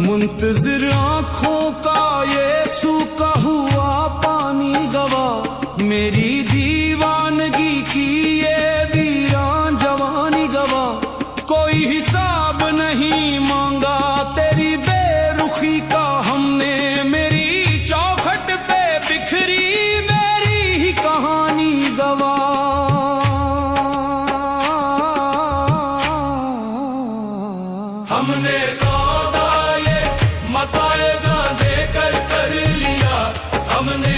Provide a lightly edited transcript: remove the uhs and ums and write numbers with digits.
मुंतजिर आंखों का यीशु का हुआ पानी गवा, मेरी दीवानगी की ये वीरान जवानी गवा। कोई हिसाब नहीं मांगा तेरी बेरुखी का हमने, मेरी चौखट पे बिखरी मेरी ही कहानी गवा। हमने सौदा ये मताए जान देकर कर लिया, हमने